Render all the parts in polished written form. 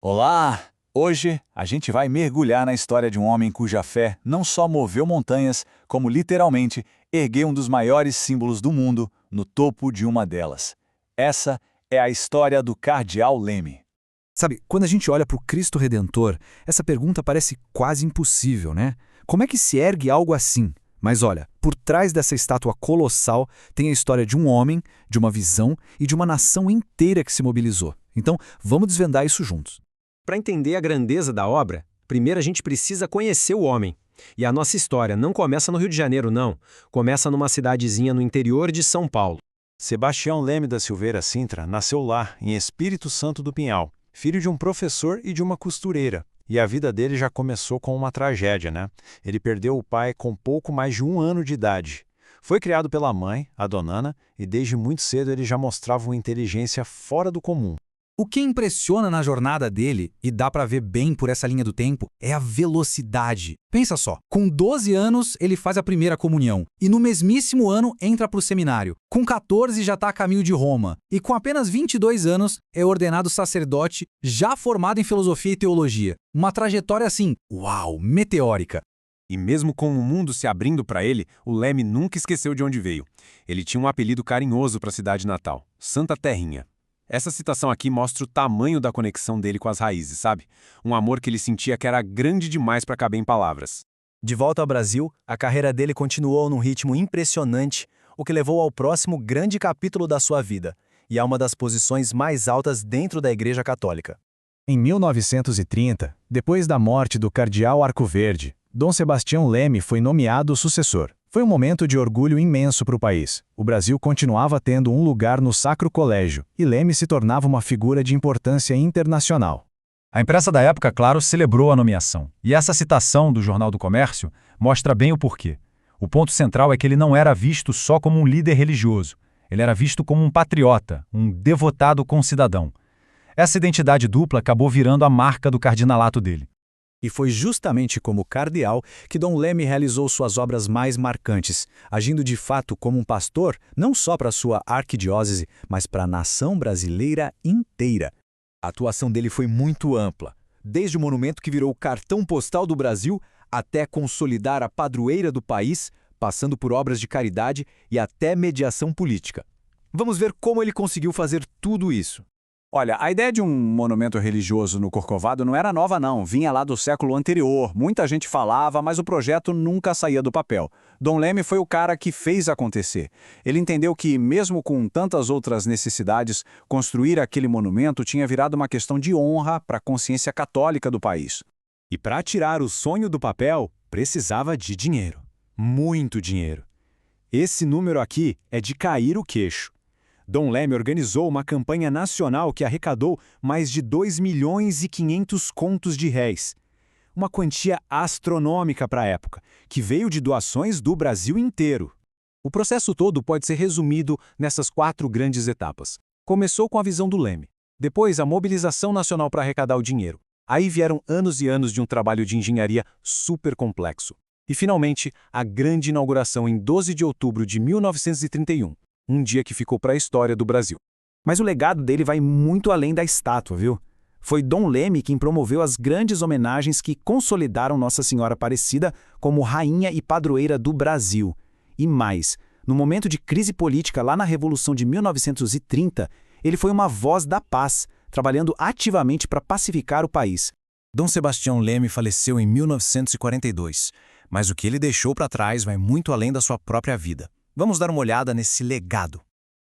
Olá! Hoje a gente vai mergulhar na história de um homem cuja fé não só moveu montanhas, como literalmente ergueu um dos maiores símbolos do mundo no topo de uma delas. Essa é a história do Cardeal Leme. Sabe, quando a gente olha para o Cristo Redentor, essa pergunta parece quase impossível, né? Como é que se ergue algo assim? Mas olha, por trás dessa estátua colossal tem a história de um homem, de uma visão e de uma nação inteira que se mobilizou. Então, vamos desvendar isso juntos. Para entender a grandeza da obra, primeiro a gente precisa conhecer o homem. E a nossa história não começa no Rio de Janeiro, não. Começa numa cidadezinha no interior de São Paulo. Sebastião Leme da Silveira Sintra nasceu lá, em Espírito Santo do Pinhal, filho de um professor e de uma costureira. E a vida dele já começou com uma tragédia, né? Ele perdeu o pai com pouco mais de 1 ano de idade. Foi criado pela mãe, a Dona Ana, e desde muito cedo ele já mostrava uma inteligência fora do comum. O que impressiona na jornada dele, e dá pra ver bem por essa linha do tempo, é a velocidade. Pensa só, com 12 anos ele faz a primeira comunhão, e no mesmíssimo ano entra pro seminário. Com 14 já tá a caminho de Roma, e com apenas 22 anos é ordenado sacerdote, já formado em filosofia e teologia. Uma trajetória assim, uau, meteórica. E mesmo com o mundo se abrindo para ele, o Leme nunca esqueceu de onde veio. Ele tinha um apelido carinhoso para a cidade natal, Santa Terrinha. Essa citação aqui mostra o tamanho da conexão dele com as raízes, sabe? Um amor que ele sentia que era grande demais para caber em palavras. De volta ao Brasil, a carreira dele continuou num ritmo impressionante, o que levou ao próximo grande capítulo da sua vida, e a uma das posições mais altas dentro da Igreja Católica. Em 1930, depois da morte do cardeal Arcoverde, Dom Sebastião Leme foi nomeado sucessor. Foi um momento de orgulho imenso para o país. O Brasil continuava tendo um lugar no Sacro Colégio, e Leme se tornava uma figura de importância internacional. A imprensa da época, claro, celebrou a nomeação. E essa citação do Jornal do Comércio mostra bem o porquê. O ponto central é que ele não era visto só como um líder religioso. Ele era visto como um patriota, um devotado concidadão. Essa identidade dupla acabou virando a marca do cardinalato dele. E foi justamente como cardeal que Dom Leme realizou suas obras mais marcantes, agindo de fato como um pastor, não só para sua arquidiócese, mas para a nação brasileira inteira. A atuação dele foi muito ampla, desde o monumento que virou o cartão postal do Brasil, até consolidar a padroeira do país, passando por obras de caridade e até mediação política. Vamos ver como ele conseguiu fazer tudo isso. Olha, a ideia de um monumento religioso no Corcovado não era nova não, vinha lá do século anterior. Muita gente falava, mas o projeto nunca saía do papel. Dom Leme foi o cara que fez acontecer. Ele entendeu que, mesmo com tantas outras necessidades, construir aquele monumento tinha virado uma questão de honra para a consciência católica do país. E para tirar o sonho do papel, precisava de dinheiro. Muito dinheiro. Esse número aqui é de cair o queixo. Dom Leme organizou uma campanha nacional que arrecadou mais de 2.500.000 contos de réis. Uma quantia astronômica para a época, que veio de doações do Brasil inteiro. O processo todo pode ser resumido nessas 4 grandes etapas. Começou com a visão do Leme. Depois, a mobilização nacional para arrecadar o dinheiro. Aí vieram anos e anos de um trabalho de engenharia super complexo. E, finalmente, a grande inauguração em 12 de outubro de 1931. Um dia que ficou para a história do Brasil. Mas o legado dele vai muito além da estátua, viu? Foi Dom Leme quem promoveu as grandes homenagens que consolidaram Nossa Senhora Aparecida como rainha e padroeira do Brasil. E mais, no momento de crise política lá na Revolução de 1930, ele foi uma voz da paz, trabalhando ativamente para pacificar o país. Dom Sebastião Leme faleceu em 1942, mas o que ele deixou para trás vai muito além da sua própria vida. Vamos dar uma olhada nesse legado.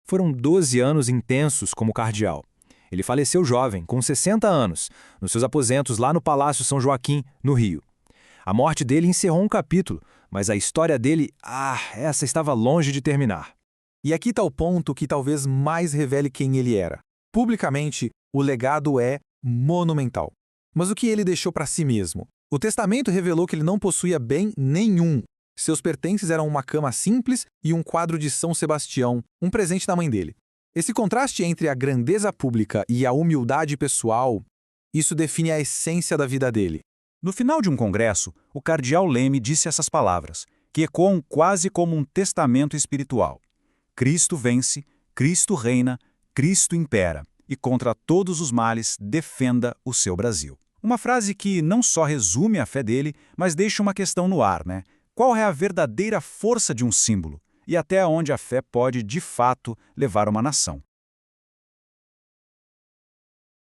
Foram 12 anos intensos como cardeal. Ele faleceu jovem, com 60 anos, nos seus aposentos lá no Palácio São Joaquim, no Rio. A morte dele encerrou um capítulo, mas a história dele, essa estava longe de terminar. E aqui está o ponto que talvez mais revele quem ele era. Publicamente, o legado é monumental. Mas o que ele deixou para si mesmo? O testamento revelou que ele não possuía bem nenhum. Seus pertences eram uma cama simples e um quadro de São Sebastião, um presente da mãe dele. Esse contraste entre a grandeza pública e a humildade pessoal, isso define a essência da vida dele. No final de um congresso, o cardeal Leme disse essas palavras, que ecoam quase como um testamento espiritual. Cristo vence, Cristo reina, Cristo impera. e contra todos os males defenda o seu Brasil. Uma frase que não só resume a fé dele, mas deixa uma questão no ar, né? Qual é a verdadeira força de um símbolo? E até onde a fé pode, de fato, levar uma nação?